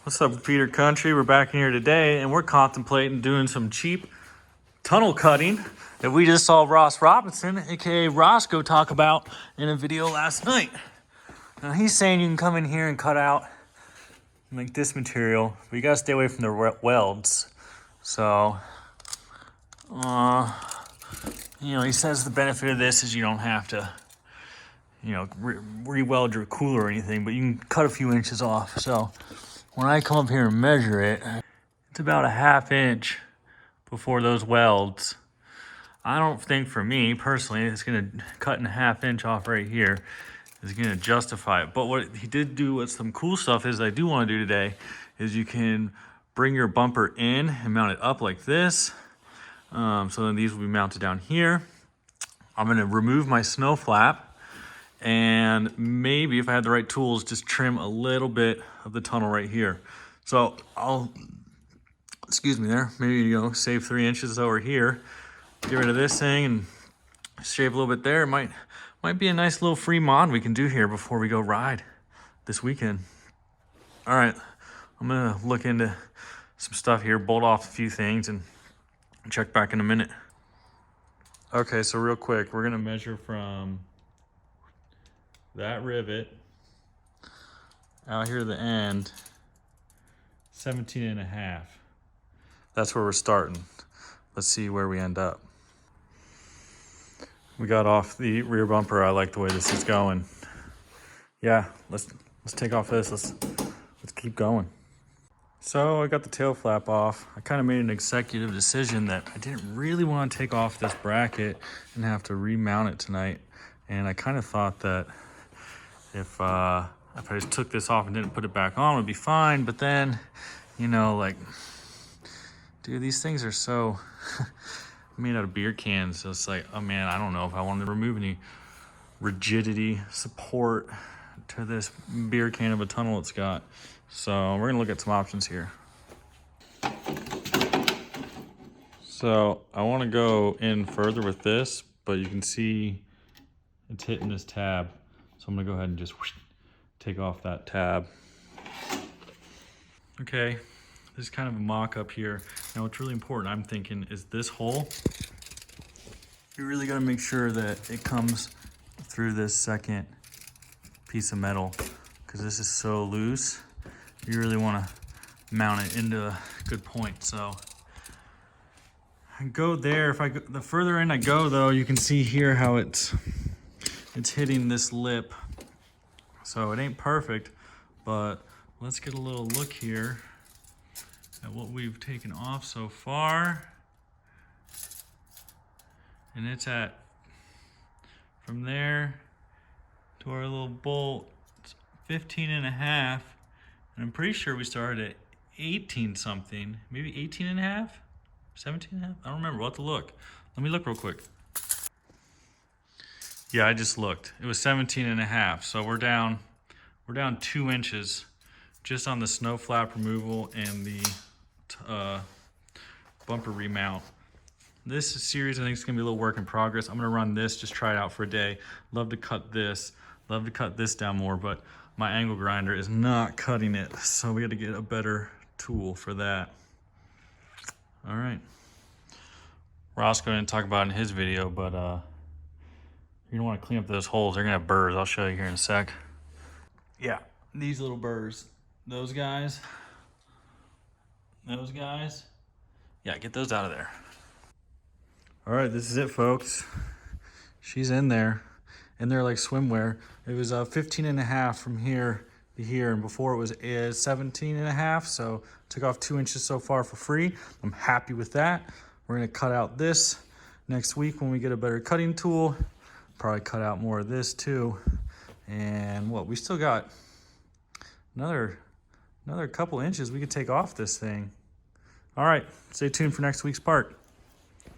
What's up, Peter Country? We're back in here today, and we're contemplating doing some cheap tunnel cutting that we just saw Ross Robinson, aka Roscoe, talk about in a video last night. Now he's saying you can come in here and cut out like this material, but you gotta stay away from the welds. So, he says the benefit of this is you don't have to, re-weld your cooler or anything, but you can cut a few inches off. So when I come up here and measure it, it's about a ½ inch before those welds. I don't think, for me personally, it's gonna cut a ½ inch off right here is gonna justify it. But what he did do with some cool stuff is I do want to do today is you can bring your bumper in and mount it up like this. So then these will be mounted down here. I'm gonna remove my snow flap, and maybe if I had the right tools, just trim a little bit of the tunnel right here. So I'll, excuse me there, maybe, save 3 inches over here, get rid of this thing and shave a little bit there. It might be a nice little free mod we can do here before we go ride this weekend. All right, I'm gonna look into some stuff here, bolt off a few things, and check back in a minute. Okay, so real quick, we're gonna measure from that rivet out here to the end, 17.5. That's where we're starting. Let's see where we end up. We got off the rear bumper. I like the way this is going. Yeah, let's take off this. Let's keep going. So I got the tail flap off. I kind of made an executive decision that I didn't really want to take off this bracket and have to remount it tonight. And I kind of thought that if I just took this off and didn't put it back on, it would be fine. But then, dude, these things are so made out of beer cans. So it's like, oh man, I don't know if I want to remove any rigidity support to this beer can of a tunnel it's got. So we're gonna look at some options here. So I want to go in further with this, but you can see it's hitting this tab. So I'm gonna go ahead and just take off that tab. Okay, this is kind of a mock-up here. Now what's really important, I'm thinking, is this hole. You really gotta make sure that it comes through this second piece of metal, because this is so loose. You really wanna mount it into a good point. So I go there. The further in I go though, you can see here how it's hitting this lip. So it ain't perfect, but let's get a little look here at what we've taken off so far. And it's at, from there to our little bolt, it's 15.5. And I'm pretty sure we started at 18 something, maybe 18.5, 17.5. I don't remember. We'll have to look. Let me look real quick. Yeah, I just looked. It was 17.5. So we're down 2 inches just on the snow flap removal and the bumper remount. This series, I think, is gonna be a little work in progress. I'm gonna run this, just try it out for a day. Love to cut this down more, but my angle grinder is not cutting it. So we got to get a better tool for that. All right. Roscoe didn't talk about it in his video, but you're gonna want to clean up those holes. They're gonna have burrs. I'll show you here in a sec. Yeah, these little burrs. Those guys. Yeah, get those out of there. All right, this is it, folks. She's in there like swimwear. It was 15.5 from here to here, and before it was 17.5, so took off 2 inches so far for free. I'm happy with that. We're gonna cut out this next week when we get a better cutting tool. Probably cut out more of this too. And we still got another couple inches we could take off this thing. All right, stay tuned for next week's part.